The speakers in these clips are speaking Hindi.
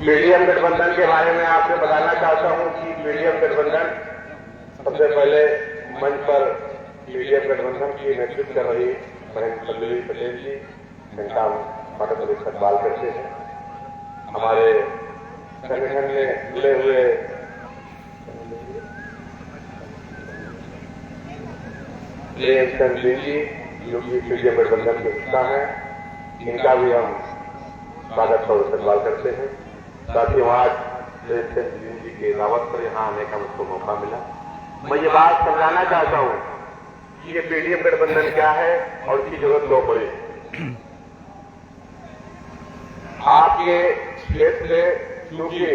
मीडियम गठबंधन के बारे में आपसे बताना चाहता हूं कि मीडियम गठबंधन सबसे पहले मंच पर मीडियम गठबंधन की नेतृत्व कर रही बहन पल्लवी पटेल जी, जिनका हम स्वागत और इस्तकबाल करते हैं। हमारे संगठन में जुड़े हुए प्रेमचंद जी, जो कि मीडियम गठबंधन के हिस्सा है, इनका भी हम स्वागत और इस्तकबाल करते हैं। साथ ही आज प्रेमचंद जी के दावत पर यहाँ आने का मुझको मौका मिला। मैं ये बात समझाना चाहता हूँ कि ये मीडियम गठबंधन क्या है और इसकी जरूरत क्यों पड़ी। आपके क्षेत्र में क्योंकि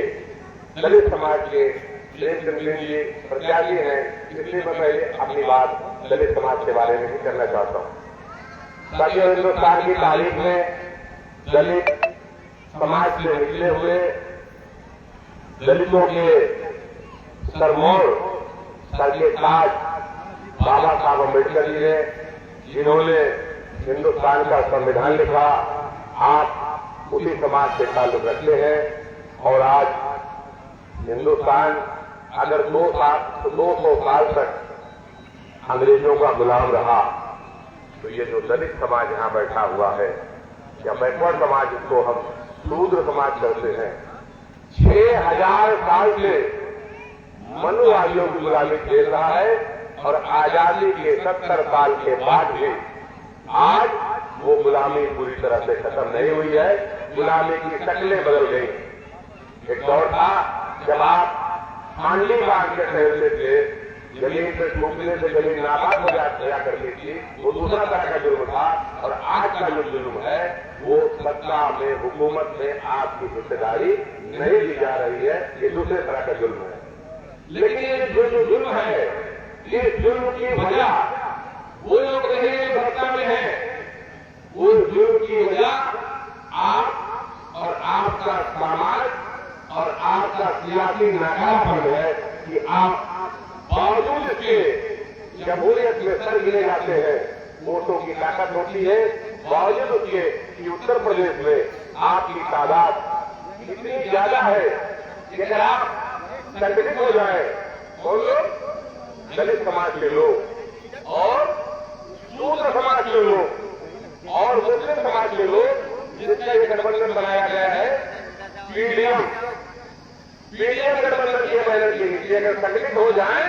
दलित समाज के प्रेमचंद जी प्रत्याशी हैं, इसलिए मैं पहले अपनी बात दलित समाज के बारे में ही करना चाहता हूँ। साथियों, हिंदुस्तान की तारीख में दलित समाज से निकले हुए दलितों के सरमोर सर के ताज बाबा साहब अम्बेडकर जी ने, जिन्होंने हिंदुस्तान का संविधान लिखा, आप उसी समाज से ताल्लुक रखते हैं। और आज हिंदुस्तान अगर 200 साल तक अंग्रेजों का गुलाम रहा, तो ये जो दलित समाज यहां बैठा हुआ है या बैकवर्ड समाज, जिसको हम शूद्र समाज कहते हैं, 6000 साल से मनुवादियों की गुलामी झेल रहा है। और आजादी के 70 साल के बाद भी आज वो गुलामी पूरी तरह से खत्म नहीं हुई है। गुलामी की शक्लें बदल गई। एक दौर था जब आप हांडी बांध के ठहरते थे, जमीन पे टूटने से जमीन नापाक हो जाया करती थी, वो दूसरा तरह का जुल्म था। और आज का जो जुल्म है वो सत्ता में, हुकूमत में आपकी हिस्सेदारी नहीं दी जा रही है, ये दूसरे तरह का जुल्म है। लेकिन ये जो जुल्म है, इस जुल्म की वजह वो लोग नहीं जो सत्ता में है, उस जुल्म की वजह आप और आपका समाज और आपका सियासी नाकारापन है कि आप बावजूद इसके जमहूरियत में सर गिने जाते हैं, वोटों की ताकत होती है, बावजूद उसके कि उत्तर प्रदेश में आपकी तादाद इतनी ज्यादा है कि अगर आप संगठित हो जाए, कौन लोग? दलित समाज के लोग और शूद्र समाज के लोग और मुस्लिम समाज के लोग, जिसका ये गठबंधन बनाया गया है पीडीएम गठबंधन के बैनर के नीचे अगर संगठित हो जाए,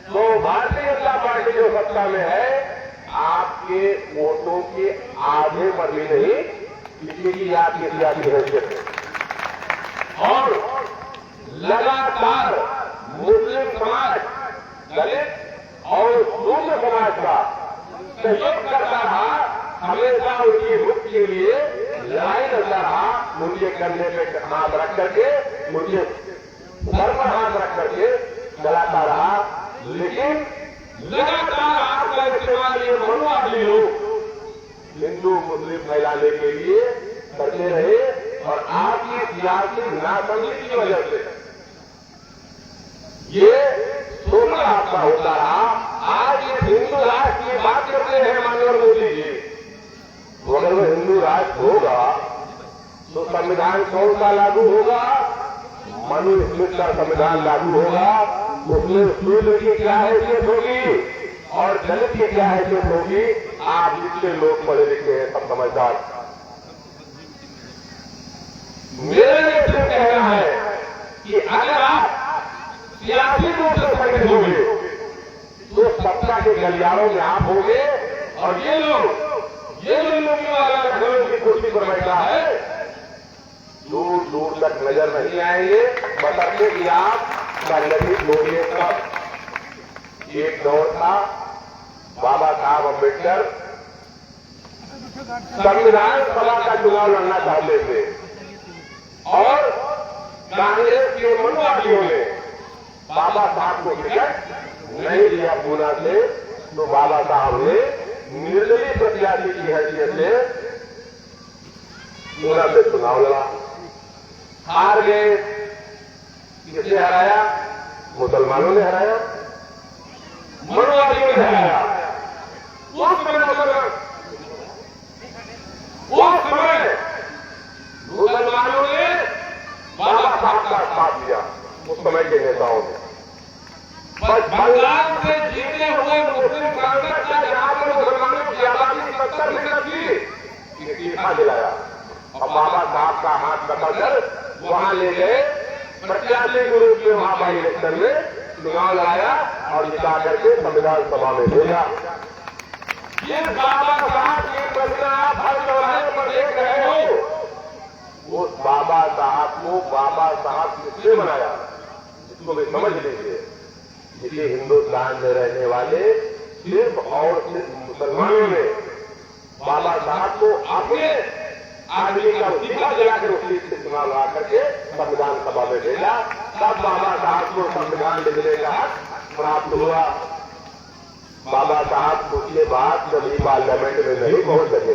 तो भारतीय जनता पार्टी जो सत्ता में है, आपके वोटों के आधे पर भी नहीं टिकेगी आपकी सियासी हैसियत है। और लगातार मुस्लिम समाज, दलित और शूद्र समाज का सहयोग करता रहा, हमेशा उनकी मुक्ति के लिए लड़ाई करता रहा, उनके कंधे पे हाथ रख करके, उनके सर पर हाथ रख करके चलाता रहा। लेकिन लगातार आपका इस्तेमाल ये मनुवादी लोग हिंदू मुस्लिम फैलाने के लिए करते रहे। और आपकी सियासी नासमझी की वजह से ये शोषण आपका होता रहा। आज ये हिंदू राष्ट्र की बात करते हैं माननीय मोदी जी, तो अगर वो हिंदू राष्ट्र होगा तो संविधान कौन सा लागू होगा? मनु स्मृति का संविधान लागू होगा। उसमें शूद्र की क्या हैसियत होगी और दलित की क्या हैसियत होगी? आप जितने लोग पढ़े लिखे हैं सब समझदार। मेरे लिए सिर्फ कहना है कि अगर आप सियासी रूप से संगठित होंगे तो सत्ता के गलियारों में आप होंगे। और ये जो लोग वाला लखनऊ की कुर्सी पर बैठा है, दूर दूर तक नजर नहीं आएंगे, बशर्ते कि आप संगठित होंगे तब। एक दौर था बाबा साहब अम्बेडकर संविधान सभा का चुनाव लड़ना चाहते थे और कांग्रेस के मनुवादियों ने बाबा साहब को टिकट नहीं दिया पूना से, तो बाबा साहब ने निर्दलीय प्रत्याशी की हैसियत से पूना से चुनाव लड़ा, हार गए। किसने हराया? मुसलमानों ने हराया, मनुवादियों ने हराया। उस समय मुसलमानों ने और बाबा साहब का हाथ पकड़कर वहां ले गए, प्रत्याशी के रूप में वहां पर इलेक्शन में चुनाव लड़ाया और जिता करके संविधान सभा में भेजा। ये बाबा साहब की प्रतिमा आप हर चौराहे पर देख रहे हो। उस बाबा साहब को बाबा साहब किसने बनाया, इसको भी समझ लीजिए। इसे हिंदुस्तान में रहने वाले सिर्फ और सिर्फ मुसलमानों ने बाबा साहब को अपने आदमी का वजीफा जलाकर उसी से चुनाव लगा करके संविधान सभा में भेजा। तब बाबा साहब को संविधान लिखने का हक प्राप्त हुआ। बाबा साहब उसके बाद कभी पार्लियामेंट में नहीं पहुंच सके।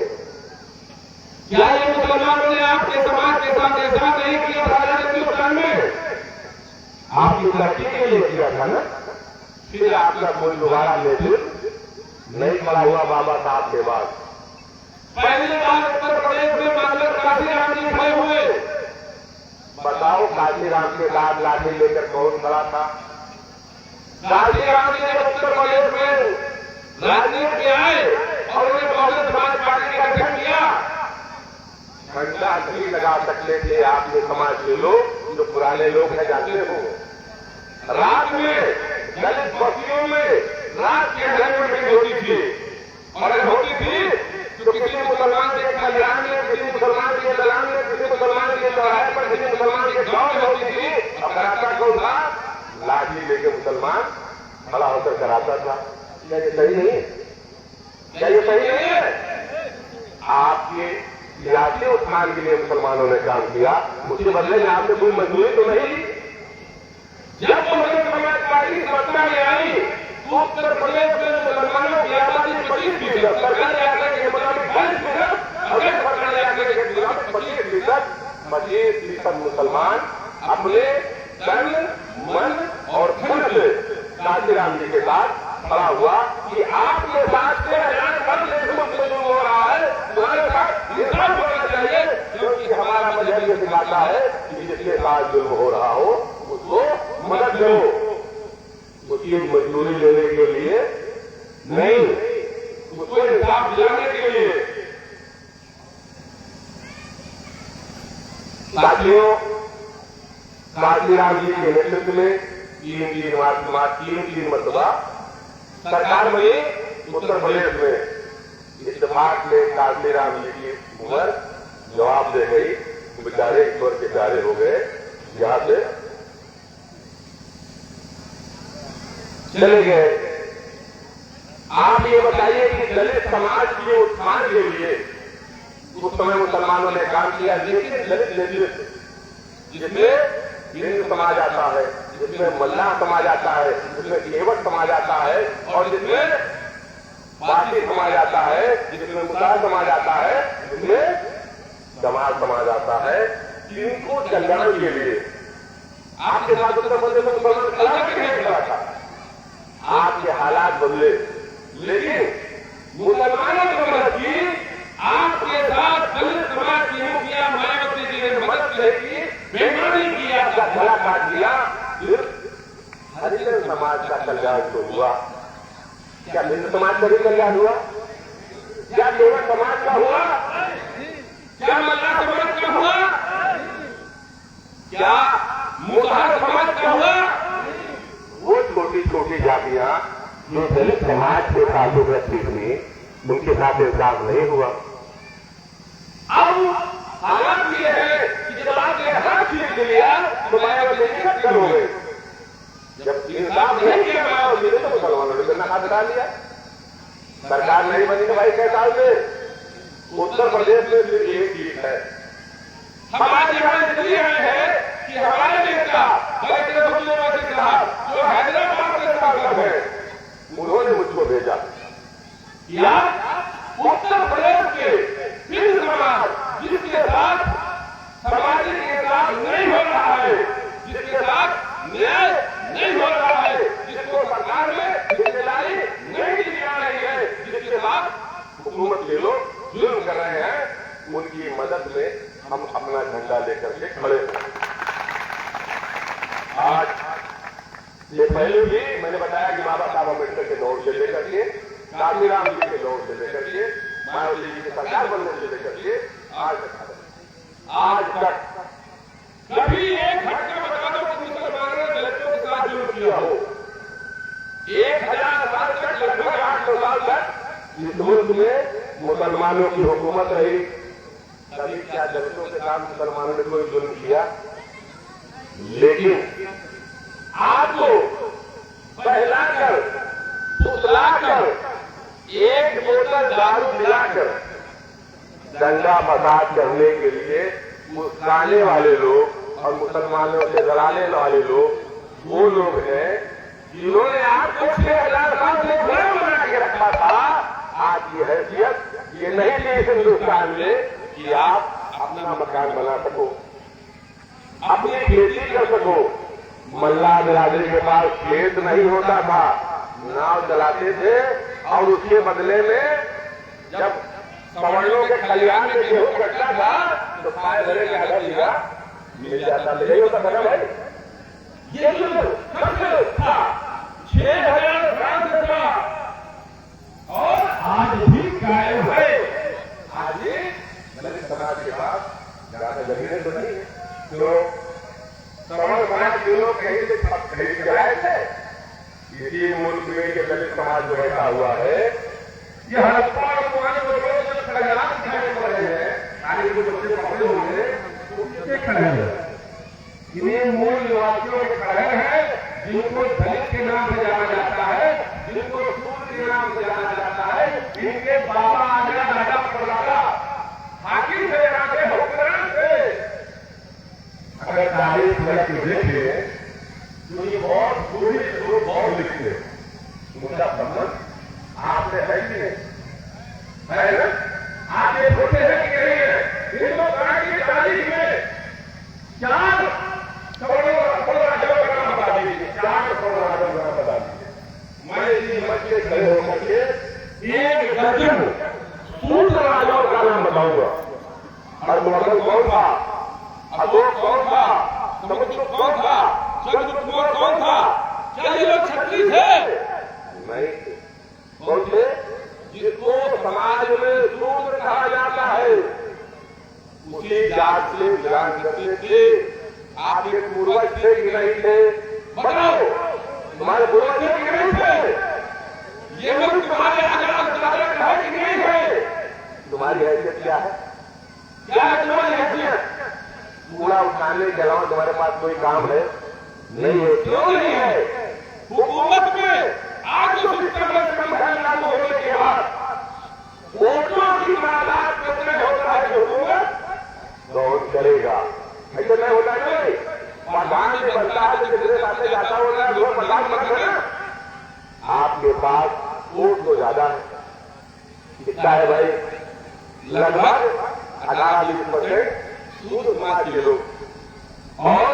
क्या ये मुसलमानों ने आपके समाज के साथ ऐसा नहीं किया था हिंदुस्तान में? आपकी तरक्की के लिए किया था ना। फिर आपका कोई दोबारा नेतृत्व नहीं खड़ा हुआ बाबा साहब के बाद। पहली बार उत्तर प्रदेश में मास्टर काशीराम जी खड़े हुए। बताओ काशीराम के बाद लाठी लेकर कौन खड़ा था? काशीराम जी ने उत्तर प्रदेश में राजनीति में आए और उन्हें बहुजन समाज पार्टी का गठन किया। घंटा नहीं लगा सकते थे आपके समाज के लोग, जो पुराने लोग हैं जानते हो। रात में दलित बस्तियों में रात के अंधेरे में मीटिंग होती थी, और अगर होती थी तो किसी मुसलमान के कल्याण में, किसी मुसलमान के दलान में, किसी मुसलमान के चौराहे पर, किसी मुसलमान के गांव में होती थी। अब कराता कौन था? लाठी लेके मुसलमान खड़ा होकर कराता था। क्या ये सही नहीं है? क्या ये सही नहीं है? आपके सियासी उत्थान के लिए मुसलमानों ने काम किया, उसके बदले में आपने कोई मजबूरी तो नहीं दी। जब बहुजन समाज पार्टी सत्ता में आई तो उत्तर प्रदेश में मुसलमानों की आबादी 25%, सरकार ने आकर के मुताबिक 40%, अगर सरकार ने आकर के मुताबिक 25%, 25% मुसलमान अपने तन, मन और धन से काशीराम जी के साथ खड़ा हुआ कि आपके साथ 6,000 कम देश में जुल्म हो रहा है, तुम्हारे साथ इंसाफ होना चाहिए, क्योंकि हमारा मजहब ये सिखाता है कि जिसके साथ जुल्म हो रहा हो उसको मदद करो। उसकी मजदूरी लेने के लिए नहीं, उसको इंसाफ दिलाने के लिए। साथियों, काशीराम जी के नेतृत्व में तीन मरतबा सरकार बनी उत्तर प्रदेश में। इत्तेफाक में काशीराम जी की उम्र जवाब दे गई, बेचारे ईश्वर के प्यारे हो गए, यहां से चले गए। आप ये बताइए कि दलित समाज के उत्थान के लिए उस समय मुसलमानों ने काम किया। लेकिन दलित नेतृत्व जिसमें हिंदू समाज आता है, जिसमें मल्लाह समाज आता है, जिसमें केवट समाज आता है, और जिसमें पाटी समाज आता है, जिसमें मुसलमान समाज आता है, जिसमें जमात समाज आता है, इनको कल्याण के लिए आपके साथ उत्तर प्रदेश में मुसलमान खड़ा नहीं खड़ा था। आपके हालात बदले, लेकिन मुसलमानों की मदद की। आपके साथ दलित समाज की मुखिया मायावती जी ने मदद की, बेईमानी की, आपका गला काट दिया। फिर हरिजन समाज का कल्याण तो हुआ। क्या हिंदू समाज का भी कल्याण हुआ? क्या केवल समाज का हुआ? क्या मल्लाह समाज का हुआ? क्या मुसलमान समाज का हुआ? वो छोटी छोटी जातियां जो दलित समाज के ताल्लुक रखती थी, उनके साथ इंसाफ नहीं हुआ। अब हालात ये है कि जब आपने हाथ छीन लिया तो मायावती इकट्ठा हो गए। जब इंसाफ नहीं किया मायावती ने तो मुसलमानों ने करना हाथ हटा लिया। सरकार नहीं बनी तो भाई 6 साल में उत्तर प्रदेश में सिर्फ एक सीट है। हमारे यहाँ इसलिए है कि हमारे नेता साहब जो हैदराबाद से सांसद है, उन्होंने मुझको भेजा। या उत्तर प्रदेश के सिंध समाज जिसके साथ सामाजिक इंसाफ नहीं हो रहा है, जिसके साथ न्याय नहीं हो रहा है, जिसको सरकार में जिम्मेदारी नहीं दी जा रही है, जिसके साथ हुकूमत के लोग जुल्म कर रहे हैं, उनकी मदद में हम अपना झंडा लेकर के खड़े हैं। आज ये पहले भी मैंने बताया कि बाबा साहब अम्बेडकर के दौर से लेकर के, काशीराम जी के दौर से लेकर के, मायावती जी की सरकार बनने से लेकर के आज तक आज तक कभी एक घटना बता दो कि मुसलमानों ने दलितों के साथ जुल्म किया हो। 1000 साल तक, लगभग 800 साल तक इस मुल्क में मुसलमानों की हुकूमत रही। कभी क्या दलितों के साथ मुसलमानों ने कोई जुल्म किया? लेकिन आपको बहलाकर, फुसलाकर, एक बोतल दारू मिलाकर दंगा फसाद करने के लिए मुस्कुराने वाले लोग और मुसलमानों से लड़ाने वाले लोग वो लोग हैं जिन्होंने आपको 6000 साल से गुलाम बना के रखा था। आज की हैसियत ये नहीं थी इस हिंदुस्तान में कि आप अपना मकान बना सको, अपनी खेती कर सको। मल्ला बिरादरी के पास खेत नहीं होता था, नाव चलाते थे और उसके बदले में जब सवर्णों के कल्याण में गेहूं कटता था तो पाए भरे के आधा बीघा मिल जाता था। यही होता था ना भाई। ये जो था 6000 साल से था और आज भी कायम है। आज भी दलित समाज के पास ज्यादा जमीनें तो नहीं है, जो सवर्ण समाज के लोग कहीं से खरीद के लाए थे। इसी मुल्क में ये दलित समाज जो बैठा हुआ है, ये हड़प्पा और पुराने लोग जो खजाना दिखाई पड़ रहे हैं, आगे जो बच्चे पकड़े होंगे वो किसके खड़े हैं? इन्हीं मूल निवासियों के खड़े हैं जिनको दलित के नाम से जाना जाता है, जिनको सूत्र के नाम से जाना जाता है। इनके बाबा आजा दादा परदादा हाकिम से आगे हुक्मरान से अगर तारीख में देखे तो ये बहुत दूरी से लोग बहुत लिखते हैं। उनका संबंध आपसे है कि नहीं? है ना? आप ये सोचते हैं कि नहीं है? इन लोग की तारीख में 4 सवर्णों राजाओं का नाम बता दीजिए, 4 सवर्ण राजाओं का नाम बता दीजिए। मैं इसी मंच से खड़े होकर के 1 दर्जन सूत्र राजाओं का नाम बताऊंगा। हरमोहन कौन था? अशोक कौन था? समुद्रगुप्त कौन था? चंद्रगुप्त मौर्य कौन था? क्या ये लोग क्षत्रिय थे? नहीं। कौन थे? जिसको समाज में शूद्र कहा जाता है, उसी जात से बिलोंग करते थे। आपके पूर्वज थे कि नहीं थे? बताओ, तुम्हारे पूर्वज थे कि नहीं थे? ये मुल्क तुम्हारे आजाद का है कि नहीं है? तुम्हारी हैसियत क्या है? क्या है तुम्हारी हैसियत? कूड़ा उठाने के अलावा तुम्हारे पास कोई काम है? नहीं है। क्यों नहीं है? हुकूमत में आज जो सिस्टम लागू होने के बाद वोटों की तादाद कितने होता है जो हुकूमत कौन करेगा? ऐसे नहीं होता नहीं। प्रधान से बनता है तो कितने बातें जाता होगा, वो प्रधान मत है ना। आपके पास वोट तो ज्यादा है। कितना है भाई? लगभग 18-20% सूद समाज के लोग और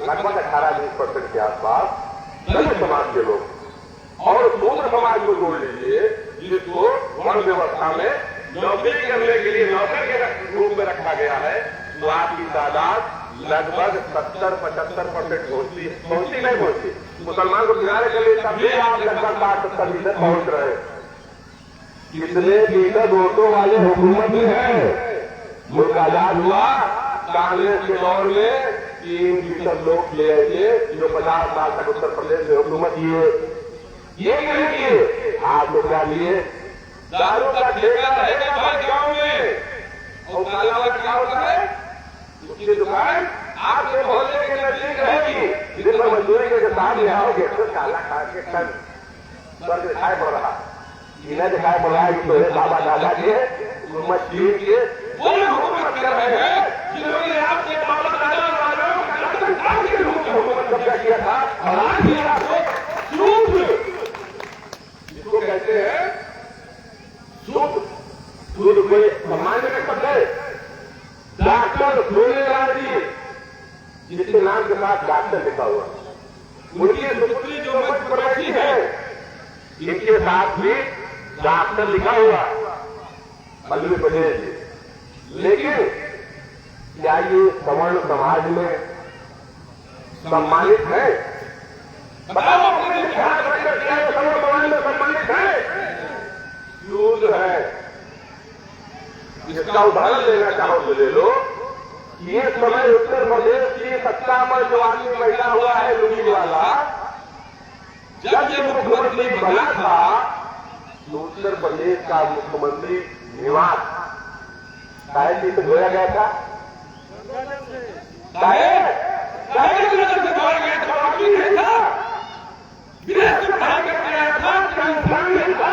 लगभग 18-20% के आसपास दलित समाज के लोग और शूद्र समाज को जोड़ लीजिए, जिसको वर्ण व्यवस्था में नौकरी करने के लिए नौकर के रूप में रखा गया है, तो आपकी तादाद लगभग 70-75% पहुंचती नहीं पहुंचती। मुसलमान को किनारे कर लिए तब भी आप लगभग 60-70% पहुंच रहे। कितने फीसद वोटों वाले हुकूमत में है? मुल्क आजाद हुआ कांग्रेस के दौर में 3% लोग ले आए थे जो 50 साल तक उत्तर प्रदेश में हुकूमत किए। ये नहीं किए। आप लोग क्या लिए? दारू का ठेका रहेगा भाई गांव में और काला वाला क्या होता है? उसकी दुकान आपके मोहल्ले के नजदीक रहेगी। दिन भर मजदूरी के साथ ले आओगे तो काला खा के स्वर्ग दिखाई पड़ रहा, इन्हें दिखाई पड़ रहा है कि तुम्हें बाबा दादा के मछली के वो हुकूमत कर रहे हैं जिन्होंने आपके बाबा दादा के रूप में हुकूमत कब्जा किया था। और आज भी आपको सूद जिसको कहते हैं सूद कोई सम्मान में सकते है। डॉक्टर सोनेलाल जी जिसके नाम के साथ डॉक्टर लिखा हुआ, उनकी सुपुत्री जो मंच पर बैठी है इनके साथ भी डॉक्टर लिखा हुआ मल्लवी पटेल जी। लेकिन क्या ये सवर्ण समाज में सम्मानित है? बताओ अपने इतिहास रखकर क्या ये सवर्ण समाज में सम्मानित है? शूद्र है। जिसका उदाहरण लेना चाहो तो ले लो। ये समय उत्तर प्रदेश की सत्ता में जो आदमी बैठा हुआ है लुंगी वाला, जब ये मुख्यमंत्री बना था तो उत्तर प्रदेश का मुख्यमंत्री निवास काहे से धोया गया था? विदेश में पढ़ाई करके आया था, इंसान नहीं था।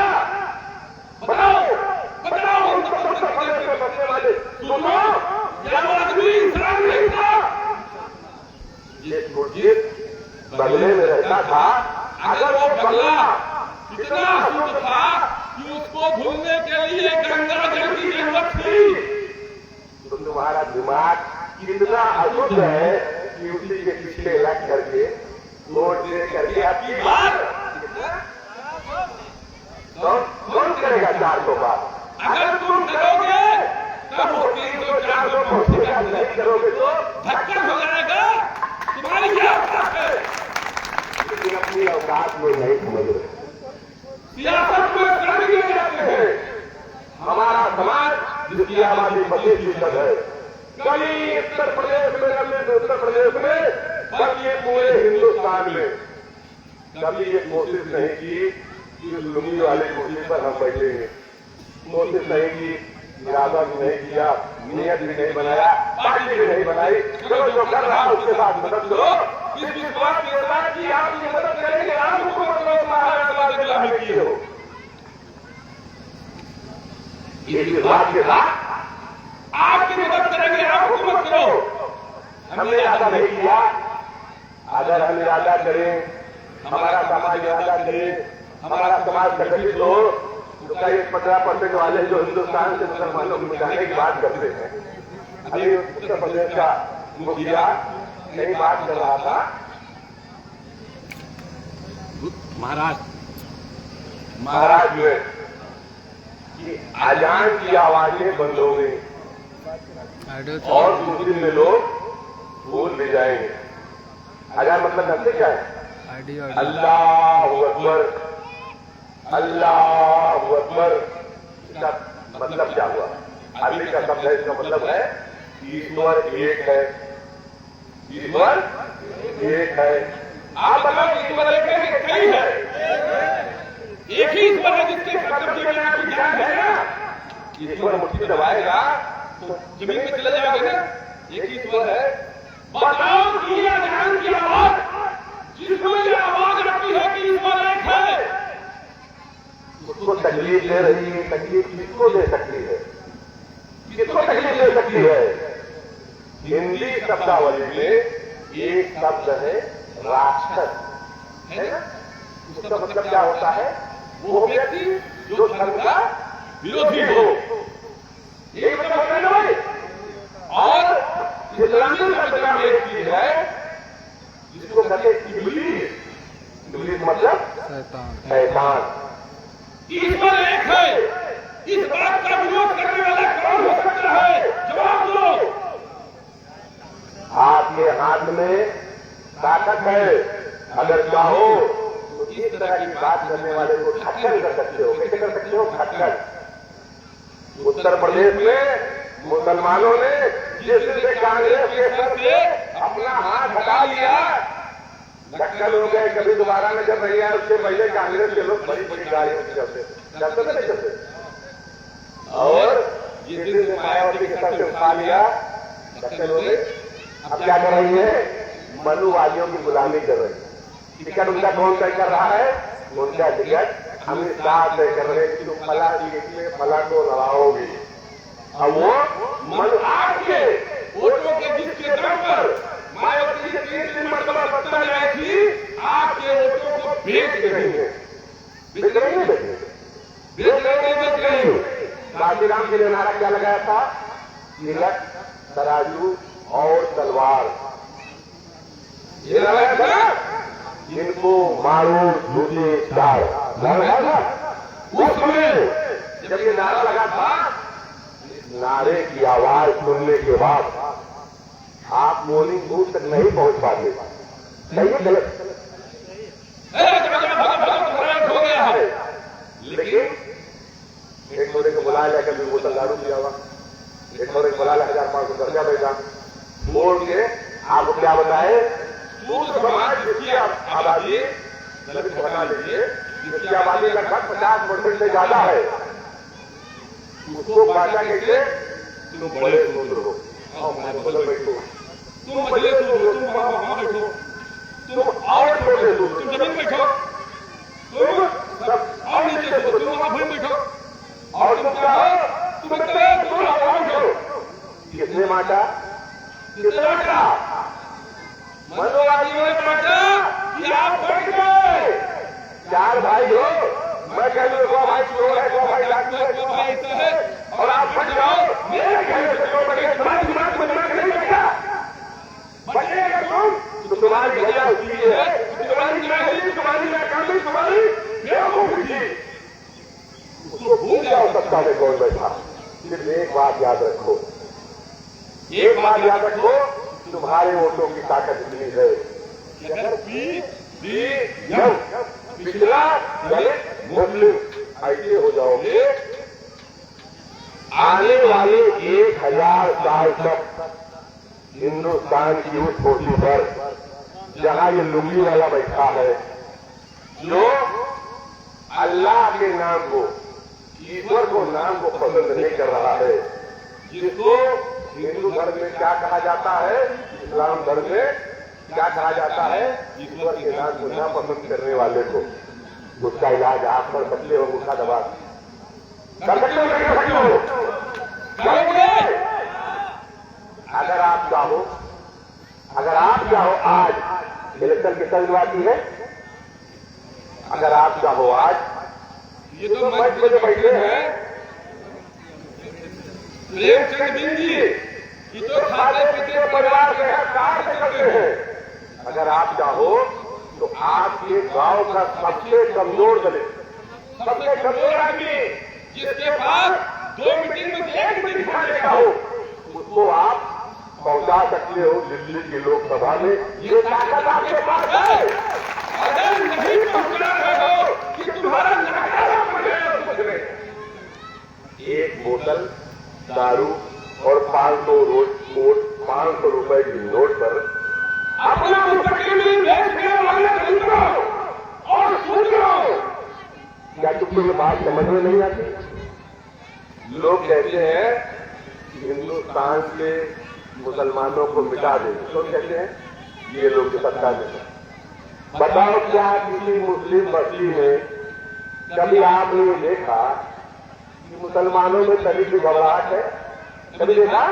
बताओ बताओ, उत्तर प्रदेश में बसने वाले सुनो, क्या वो आदमी इंसान नहीं था? ये सुरजीत बंगले में रहता था। अगर वो बंगला इतना शुद्ध था कि उसको धुलने के लिए गंगा जल की जरूरत थी, तो तुम्हारा दिमाग कितना अशुद्ध है कि उसी के पीछे लग करके वोट दे करके आपकी बात कौन करेगा 400 बार? अगर तुम करोगे तब वो 300-400 पहुंचेगा, नहीं करोगे तो धक्का हो जाएगा। तुम्हारी क्या औकात है? लेकिन अपनी औकात में नहीं समझ रहे। सियासत में कर्म किए जाते हैं। हमारा समाज जिसकी आबादी 25% है, कभी उत्तर प्रदेश में, कभी उत्तर प्रदेश में, बल्कि ये पूरे हिंदुस्तान में कभी ये कोशिश नहीं की कि लुंगी वाले कुर्सी पर हम बैठेंगे। कोशिश नहीं की, इरादा भी नहीं किया, नियत भी नहीं बनाया, पार्टी भी नहीं बनाई। चलो जो कर रहा है उसके साथ मदद करो। इस विश्वास के साथ कि आप ये मदद करेंगे, आप हुकूमत को महाराष्ट्र में किए हो, इस विश्वास के साथ आपकी मदद करेंगे, आप हुकूमत करो। हमने इरादा नहीं किया। अगर हम इरादा करें, हमारा समाज इरादा करे, हमारा समाज संगठित हो, तो क्या ये 15% वाले जो हिंदुस्तान से मुसलमानों को मिटाने की बात करते हैं? अभी उत्तर प्रदेश का मुखिया कहीं बात कर रहा था, महाराष्ट्र में कि अजान की आवाजें बंद हो गई और कुछ दिन में लोग भूल भी जाएंगे। अजान मतलब जानते क्या है? अल्लाहू अकबर, अल्लाहू अकबर। इसका मतलब क्या हुआ? अरबी का शब्द है, इसका मतलब है ईश्वर एक है, ईश्वर एक है। आप बताओ, ईश्वर एक है कि कई है? एक ही ईश्वर है जिसके कब्जे में आपकी जान है ना। ईश्वर मुट्ठी दबाएगा तो जमीन पे चले जाओगे ना। एक ही ईश्वर है। बताओ कि ये अजान की आवाज, जिसमें ये आवाज आती है कि ईश्वर एक है, उसको तकलीफ दे रही है। तकलीफ किसको दे सकती है? किसको तकलीफ दे सकती है? हिंदी शब्दावली में एक शब्द है राक्षस, है ना? उसका मतलब क्या होता है? वो व्यक्ति जो धर्म का विरोधी हो। ये मतलब होता है ना भाई। और इस्लामी शब्द का एक चीज है जिसको कहते हैं इब्लीस। इब्लीस मतलब शैतान। ईश्वर एक है, इस बात का विरोध करने वाला कौन हो सकता है? जवाब दो। आपके हाथ में ताकत है, अगर चाहो तो इस तरह की बात करने वाले को खट्टर कर सकते हो। कैसे कर सकते हो? खट्टर। उत्तर प्रदेश में मुसलमानों ने जिस दिन से कांग्रेस के सर से अपना हाथ हटा लिया, ढक्कन हो गए, कभी दोबारा नजर नहीं आया। उससे पहले कांग्रेस के लोग बड़ी बड़ी गाड़ियों से चलते थे नहीं चलते। और जिस दिन से मायावती के सर से उठा लिया, ढक्कन हो गए। अब क्या कर रही है? मनुवादियों की गुलामी कर रही है। टिकट उनका कौन तय कर रहा है? उनका टिकट अमित शाह तय कर रहे हैं कि तुम फला सीट में फला को लड़ाओगे। अब वो मन आपके वोटों के जिसके दम पर मायावती ने 3 मरतबा सत्ता में आई थी, आपके वोटों को बेच रही है। बेच रही है, बेच रही है। काशीराम के लिए नारा क्या लगाया था? तिलक, तराजू और तलवार। ये लगाया था ना, इनको मारो जूते चार। उस समय जब ये नारा लगा था, नारे की आवाज सुनने के बाद आप पोलिंग बूथ तक नहीं पहुंच पाते। सही है गलत? हो गया है। लेकिन एक दूसरे को बुलाया जाकर भी बोतल दारू पिया हुआ, एक और एक बोला 1500 दर्जा बैठा बोल के आपको क्या बताए, दूसरा समाज जिसकी आबादी दलित को हटा लीजिए, जिसकी आबादी लगभग 50% से ज्यादा है, उसको बांटा कैसे, तुम बड़े शूद्र हो और मैं बदल बैठो, तुम बड़े शूद्र हो, तुम वहां बैठो, तुम और छोटे शूद्र, तुम जमीन बैठो, तुम सब और नीचे शूद्र, तुम वहां भूमि बैठो, और तुम क्या हो, तुम बैठो। किसने बांटा, किसने बांटा, मनोवादियों ने बांटा कि आप बैठ गए, 4 भाई हो, मैं कह लूँ 2 भाई चोर है, 2 भाई डाकू है, 2 भाई ऐसा है, और आप बच जाओ, मेरे कहने से 2 बचे, तुम्हारे दिमाग में दिमाग नहीं बैठा, बचेगा तुम तो तुम्हारी वजह उसकी है, तुम्हारी जाहिली, तुम्हारी नाकामी, तुम्हारी बेवकूफी थी, उसको भूल जाओ सत्ता में कौन बैठा। सिर्फ एक बात याद रखो, एक बात याद रखो, तुम्हारे वोटों की ताकत इतनी है, अगर पिछला दलित मुस्लिम ऐसे हो जाओगे, आने वाले 1000 साल तक हिंदुस्तान की उस कुर्सी पर जहां ये लुंगी वाला बैठा है, जो अल्लाह के नाम को, ईश्वर को नाम को पसंद नहीं कर रहा है, जिसको हिंदू धर्म में क्या कहा जाता है, इस्लाम धर्म में क्या कहा जाता है, ईश्वर के नाम को ना पसंद करने वाले को, उसका इलाज आप कर सकते हो, उसका दबा कर सकते हो, अगर आप चाहो आज इलेक्शन किसका बाकी है, अगर आप चाहो आज ये तो मंच पे जो बैठे हैं प्रेमचंद जी, ये तो खाते पीते परिवार से है, कार से करते हैं, अगर आप चाहो तो आपके गांव का सबसे कमजोर दलित, सबसे कमजोर आदमी, जिसके पास 2 मीटिंग में 1 मीटिंग खाने का हो, उसको आप पहुंचा सकते हो दिल्ली की लोकसभा में, ये ताकत आपके पास है। अगर नहीं पहुंचना है कि तुम्हारा नकारा पड़ेगा कुछ नहीं, 1 बोतल दारू और 500 रुपए की नोट पर अपना मुस्तकिल बेचने वाले दलितों और शूद्रों, क्या तुमको ये बात समझ में नहीं आती? लोग कहते हैं हिंदुस्तान से मुसलमानों को मिटा दे, लोग कहते हैं ये लोग सत्ता में। बताओ क्या किसी मुस्लिम बस्ती में कभी आपने ये देखा कि मुसलमानों में कभी भी घबराहट है? कभी देखा?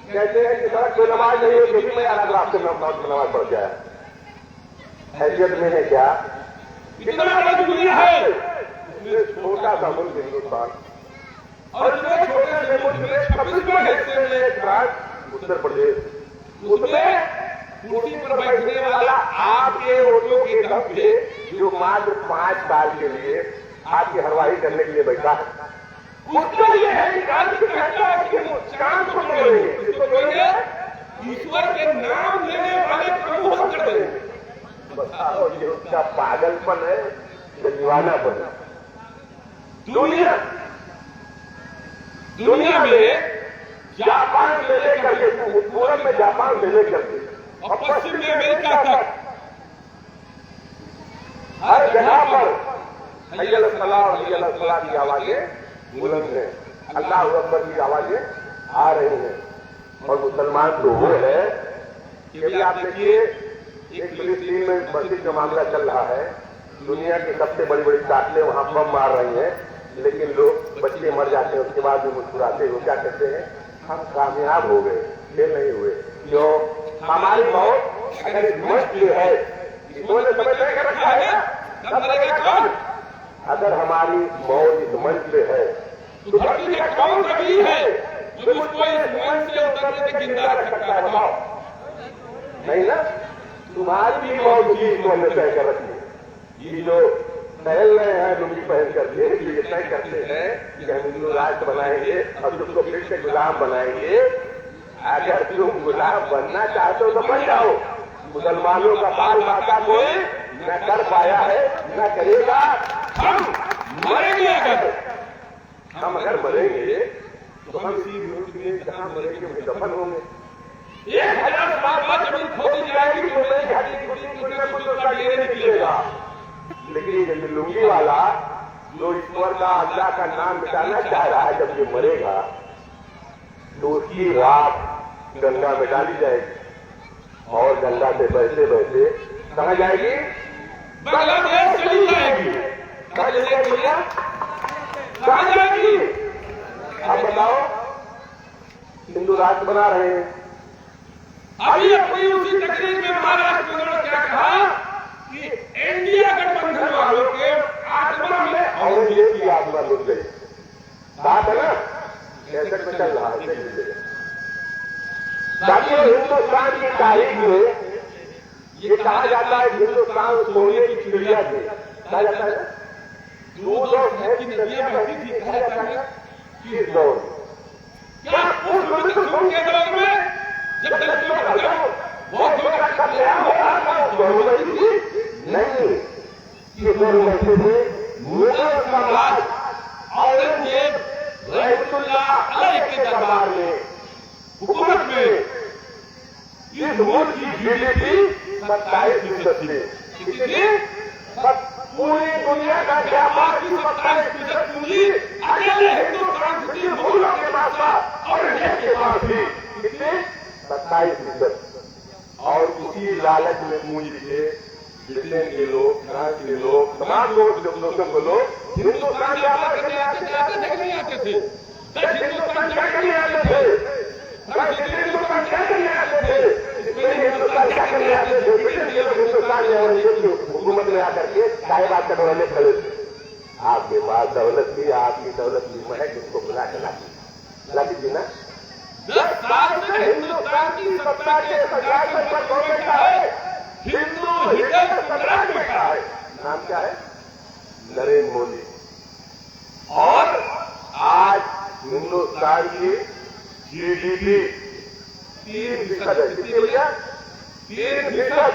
कहते हैं कि सड़क पे नमाज नहीं है, कभी मैं अलग रास्ते में नमाज पढ़ जाए, हैसियत में है क्या? कितना बड़ा दुनिया है, इसमें छोटा सा मुल्क हिंदुस्तान, और इसमें छोटे से मुल्क में 26वां हिस्से में एक राज्य उत्तर प्रदेश, उसमें कुर्सी पर बैठने वाला आपके वोटों के दम पे जो मात्र 5 साल के लिए आपकी हरवाही करने के लिए बैठा है, उसका ये है कि राज्य कहता है कि चांद को छोड़ेंगे, इसको छोड़ेंगे, ईश्वर के नाम लेने वाले प्रभु हम कर देंगे। बताओ ये उसका पागलपन है या दीवानापन है? दुनिया में जापान से लेकर के पूरब में जापान से लेकर के और पश्चिम में अमेरिका तक हर जगह पर हय्यल सलाह और हय्यल सलाह की आवाजें बुलंद हैं, अल्लाह अकबर की आवाजें आ रही हैं। और मुसलमान तो वो है कि अभी आप देखिए एक फिलिस्तीन में मस्जिद का मामला चल रहा है, दुनिया की सबसे बड़ी बड़ी ताकतें वहां बम मार रही हैं, लेकिन लोग बच्चे मर जाते हैं, उसके बाद भी मुस्कुराते हैं, क्या कहते हैं, हम कामयाब हो गए, फेल नहीं हुए। क्यों? हमारी मौत अगर इस मंच पे है, इन्होंने समझ नहीं कर रखा है, तब मरेगा कौन? अगर हमारी मौत इस मंच पे है तो धरती का कौन कभी है जो मुझको इस मंच से उतरने से जिंदा रख सकता है? बताओ। नहीं ना, तुम्हारी भी मौत की इन्होंने तय कर रखी है। ये जो टहल रहे हैं लुंगी पहन करके, ये तय करते हैं कि हम हिंदू राष्ट्र बनाएंगे और तुमको फिर से गुलाम बनाएंगे। अगर तुम गुलाम बनना चाहते हो तो बन जाओ। मुसलमानों का बाल माता कोई न कर पाया है, न करेगा। हम मरेंगे, हम अगर मरेंगे तो हम इसी जहाँ मरेंगे वही दफन होंगे। 1000 साल बाद जमीन खोदी जाएगी तो मेरी हड्डी कुछ न कुछ उसका डीएनए निकलेगा। लेकिन ये लुंगी वाला जो ईश्वर का अल्लाह का नाम मिटाना चाह रहा है, जब ये मरेगा तो उसकी राख गंगा में डाली जाएगी और गंगा से बहते बहते कहाँ जाएगी? बांग्लादेश चली जाएगी। कहाँ चली जाएगी भैया? कहाँ जाएगी? आप बताओ, हिंदू राष्ट्र बना रहे हैं। अभी अपनी उसी तकरीर में महाराष्ट्र में उन्होंने क्या कहा कि इंडिया गठबंधन वालों के आत्मा में औरंगजेब की आत्मा लुट गई। बात है ना, कैसेट में चल रहा है। साथियों, हिंदुस्तान की तारीख में ये कहा जाता है हिंदुस्तान सोने की चिड़िया थी। कहा जाता है दूध और भैंस की नदियां बहती थी। कहा जाता है किस दौर में? क्या उस विश्व के दौर में जब दलितों का बहुत बड़ा कत्लेआम हो रहा था उस दौर में थी? नहीं, ये दौर में थे मुगल साम्राज्य औरंगजेब रहमतुल्लाह अलैह के दरबार में हुकूमत में इस मुल्क की जीडीपी 27% थी। कितनी? पूरी दुनिया का व्यापार की 27% पूंजी अकेले हिंदुस्तान की मुगलों के पास था, औरंगजेब के पास थी। कितने? 27%। और उसी लालच में पूंजी के ब्रिटेन के लोग, फ्रांस के लोग, तमाम लोग हिंदुस्तान व्यापार करने आते थे। हिंदुस्तान क्या करने आते थे? हिंदुस्तान क्या करने आते थे? हिंदुस्तान क्या करने आते थे? ब्रिटेन के लोग हिंदुस्तान में हुकूमत में आकर के साहिबाद कटोरे खड़े थे। आपके पास दौलत थी, आपकी दौलत की महक इसको बुला के लाती थी ना। 10 साल से हिंदुस्तान की सत्ता के सजाकर पर कौन बैठा है? हिंदू हृदय सम्राट बैठा है। नाम क्या है? नरेंद्र मोदी। और आज हिंदुस्तान की जीडीपी 3% है। कितनी भैया? 3%।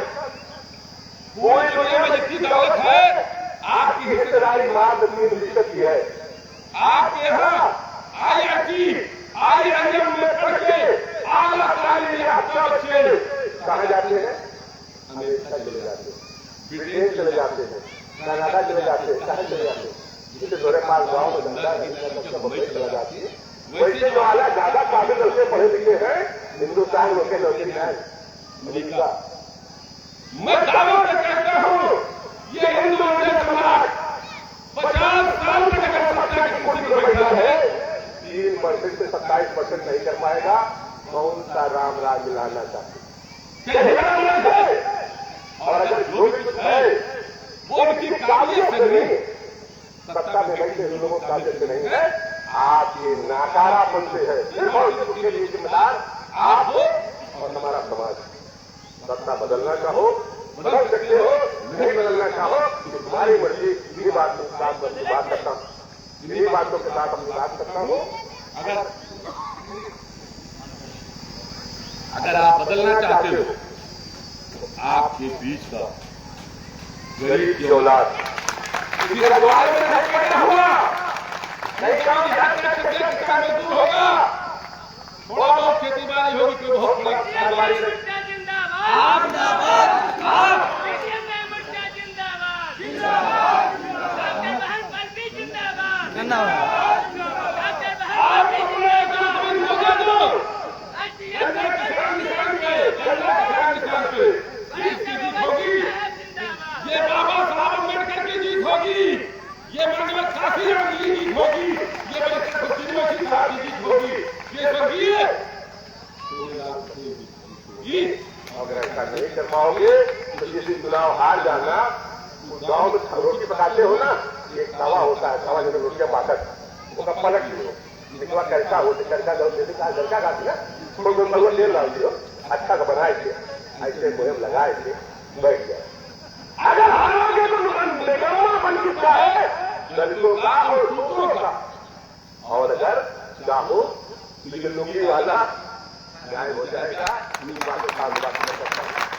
पूरी दुनिया में जितनी दौलत है आपकी हिस्सेदारी मात्र 3% की है। आपके यहाँ IIM में पढ़ के आला तालीम याफ्ता बच्चे कहाँ जाते हैं? अमेरिका चले जाते हैं, ब्रिटेन चले जाते हैं, कनाडा चले जाते हैं। कहाँ चले जाते हैं? जिससे थोड़े पास गाँव में धंधा है, मुंबई चला जाती है। वैसे जो आला ज्यादा काबिल लड़के पढ़े लिखे हैं हिंदुस्तान में लौटे जाए अमेरिका। मैं दावा से कहता हूँ ये हिंदू हृदय सम्राट 50 साल तक अगर सत्ता की कुर्सी पर बैठा है 3% से 27% नहीं कर पाएगा। कौन सा राम राज लाना चाहते? और अगर जो भी कुछ है वो उनकी काबिलियत से नहीं, सत्ता में बैठे हुए लोगों काबिलियत से नहीं है, आपके नाकारापन से है। सिर्फ और सिर्फ उसके लिए जिम्मेदार आप हो और हमारा समाज। सत्ता बदलना चाहो बदल सकते हो, नहीं बदलना चाहो तुम्हारी मर्जी। इन्हीं बातों के साथ मैं बात करता हूँ, इन्हीं बातों के साथ अपनी बात करता हूँ। अगर आप बदलना चाहते हो तो आपके बीच का गरीब की औलाद किसी अखबार में नहीं पैदा हुआ, नहीं काम में दूर होगा, थोड़ा बहुत खेती बाड़ी होगी तो बहुत बड़ी कारोबारी ये बाबा साहब अम्बेडकर की जीत होगी, ये मंगल काशी की जीत होगी, ये यूनिवर्सिटी साहब की जीत होगी, ये स्वर्गीय अगर ऐसा नहीं कर पाओगे तो जिस चुनाव हार जाना, गांव में रोटी पकाते हो ना, एक तवा होता है, तवा जब रोटियां पाकर वो कब पलट लो, लेकिन वह करका होते करका गरका खाती ना, थोड़ी बहुत मगवा तेल डाल दियो, अच्छा का बनाए थे, ऐसे मुहिम लगाए थे, बैठ गए। अगर हारोगे तो निगम्मा बन चुका है दलितों का और सूत्रों का, और अगर चाहो तो ये लुंगी वाला गायब हो जाएगा। बात कर सकता हूँ।